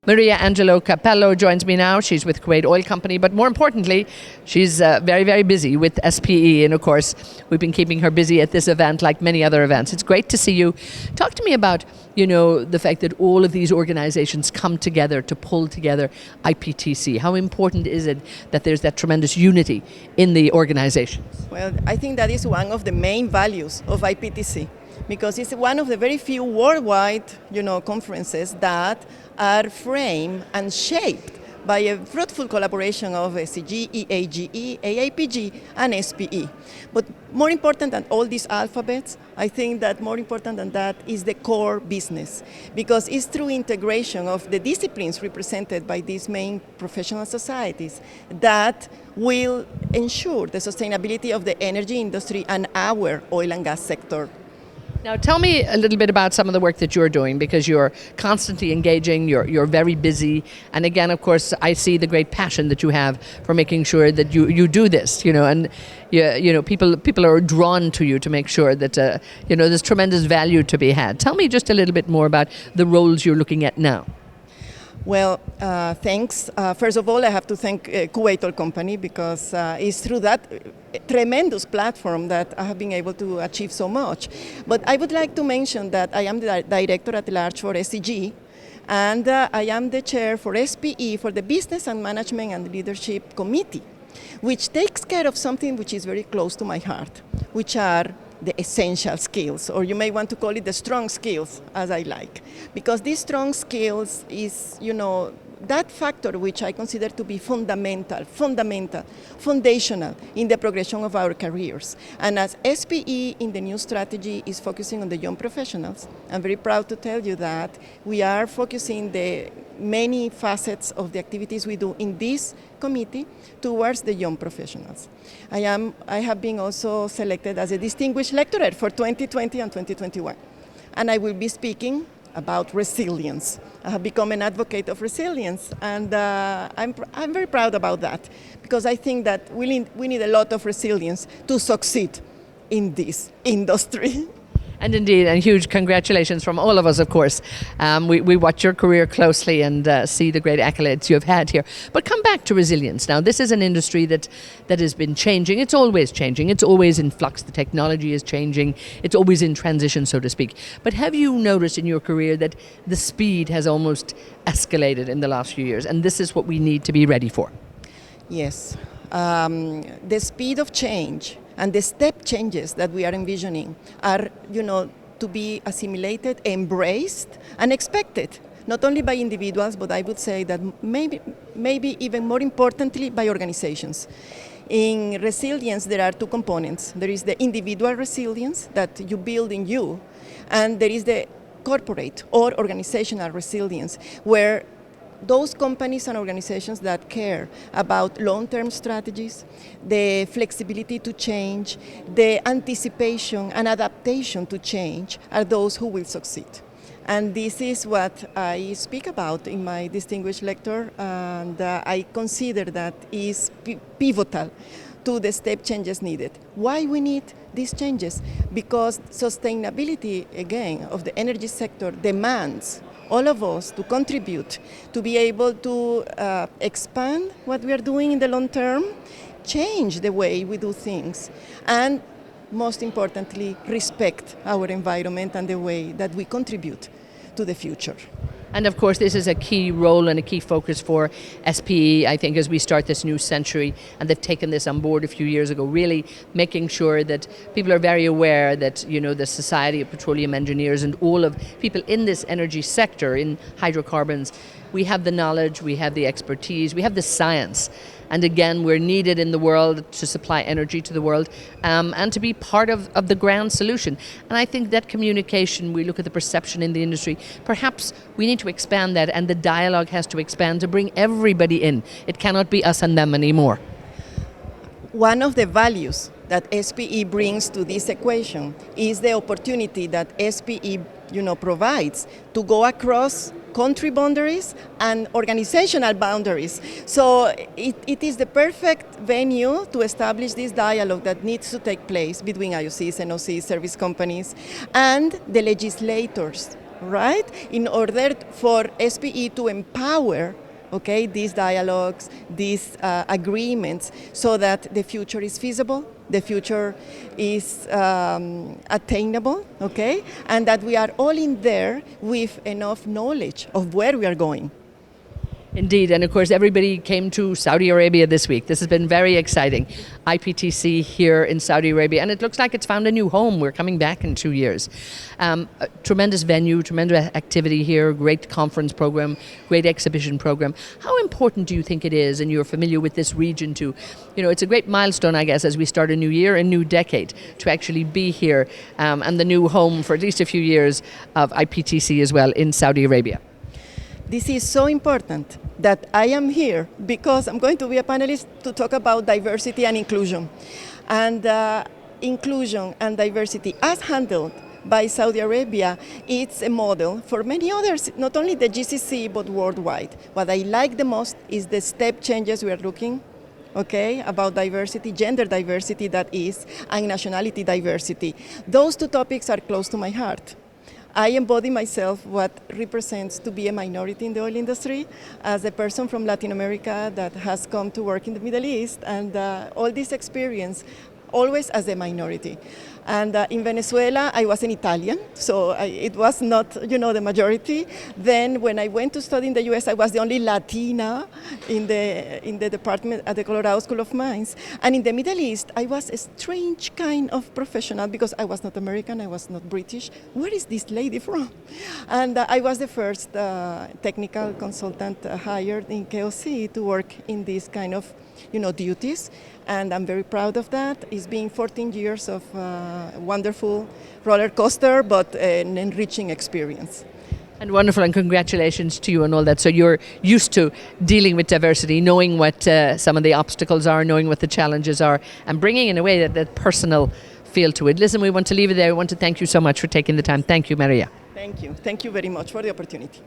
Maria Angelo Capello joins me now. She's with Kuwait Oil Company, but more importantly, she's very, very busy with SPE. And of course, we've been keeping her busy at this event like many other events. It's great to see you. Talk to me about, the fact that all of these organizations come together to pull together IPTC. How important is it that there's that tremendous unity in the organizations? Well, I think that is one of the main values of IPTC, because it's one of the very few worldwide, conferences that are framed and shaped by a fruitful collaboration of SCG, EAGE, AAPG, and SPE. But more important than all these alphabets, I think that more important than that is the core business, because it's through integration of the disciplines represented by these main professional societies that will ensure the sustainability of the energy industry and our oil and gas sector. Now tell me a little bit about some of the work that you're doing, because you're constantly engaging, you're very busy, and again, of course, I see the great passion that you have for making sure that you do this, and people are drawn to you to make sure that there's tremendous value to be had. Tell me just a little bit more about the roles you're looking at now. Well, thanks. First of all, I have to thank Kuwait Oil Company, because it's through that tremendous platform that I have been able to achieve so much. But I would like to mention that I am the Director at Large for SCG, and I am the Chair for SPE, for the Business and Management and Leadership Committee, which takes care of something which is very close to my heart, which are the essential skills, or you may want to call it the strong skills, as I like. Because these strong skills is, that factor which I consider to be foundational in the progression of our careers. And as SPE in the new strategy is focusing on the young professionals, I'm very proud to tell you that we are focusing the many facets of the activities we do in this committee towards the young professionals. I have been also selected as a distinguished lecturer for 2020 and 2021, and I will be speaking about resilience. I have become an advocate of resilience, and I'm very proud about that, because I think that we need a lot of resilience to succeed in this industry. And indeed, and huge congratulations from all of us, of course. We watch your career closely and see the great accolades you have had here. But come back to resilience. Now, this is an industry that has been changing. It's always changing. It's always in flux. The technology is changing. It's always in transition, so to speak. But have you noticed in your career that the speed has almost escalated in the last few years? And this is what we need to be ready for. Yes. The speed of change and the step changes that we are envisioning are, to be assimilated, embraced, and expected, not only by individuals, but I would say that maybe even more importantly, by organizations. In resilience, there are two components. There is the individual resilience that you build in you, and there is the corporate or organizational resilience, where those companies and organizations that care about long-term strategies, the flexibility to change, the anticipation and adaptation to change are those who will succeed. And this is what I speak about in my distinguished lecture, and I consider that is pivotal to the step changes needed. Why we need these changes? Because sustainability, again, of the energy sector demands all of us to contribute, to be able to expand what we are doing in the long term, change the way we do things, and most importantly, respect our environment and the way that we contribute to the future. And of course, this is a key role and a key focus for SPE, I think, as we start this new century. And they've taken this on board a few years ago, really making sure that people are very aware that, the Society of Petroleum Engineers and all of people in this energy sector, in hydrocarbons, we have the knowledge, we have the expertise, we have the science. And again, we're needed in the world to supply energy to the world and to be part of the grand solution. And I think that communication, we look at the perception in the industry, perhaps we need to expand that, and the dialogue has to expand to bring everybody in. It cannot be us and them anymore. One of the values that SPE brings to this equation is the opportunity that SPE provides to go across country boundaries and organizational boundaries. So it is the perfect venue to establish this dialogue that needs to take place between IOCs, NOCs, service companies, and the legislators right? In order for SPE to empower, okay, these dialogues, these agreements, so that the future is feasible, the future is attainable, okay, and that we are all in there with enough knowledge of where we are going. Indeed, and of course everybody came to Saudi Arabia this week. This has been very exciting. IPTC here in Saudi Arabia, and it looks like it's found a new home. We're coming back in 2 years. A tremendous venue, tremendous activity here, great conference program, great exhibition program. How important do you think it is, and you're familiar with this region too, it's a great milestone, I guess, as we start a new year, a new decade, to actually be here and the new home for at least a few years of IPTC as well in Saudi Arabia. This is so important that I am here because I'm going to be a panelist to talk about diversity and inclusion. And inclusion and diversity, as handled by Saudi Arabia, it's a model for many others, not only the GCC, but worldwide. What I like the most is the step changes we are looking, okay, about diversity, gender diversity that is, and nationality diversity. Those two topics are close to my heart. I embody myself what represents to be a minority in the oil industry as a person from Latin America that has come to work in the Middle East, and all this experience always as a minority. And in Venezuela, I was an Italian, so it was not, the majority. Then when I went to study in the US, I was the only Latina in the department at the Colorado School of Mines. And in the Middle East, I was a strange kind of professional because I was not American, I was not British. Where is this lady from? And I was the first technical consultant hired in KOC to work in this kind of duties, and I'm very proud of that. It's been 14 years of wonderful roller coaster, but an enriching experience. And wonderful, and congratulations to you and all that. So you're used to dealing with diversity, knowing what some of the obstacles are, knowing what the challenges are, and bringing in a way that personal feel to it. Listen, we want to leave it there. We want to thank you so much for taking the time. Thank you, Maria. Thank you. Thank you very much for the opportunity.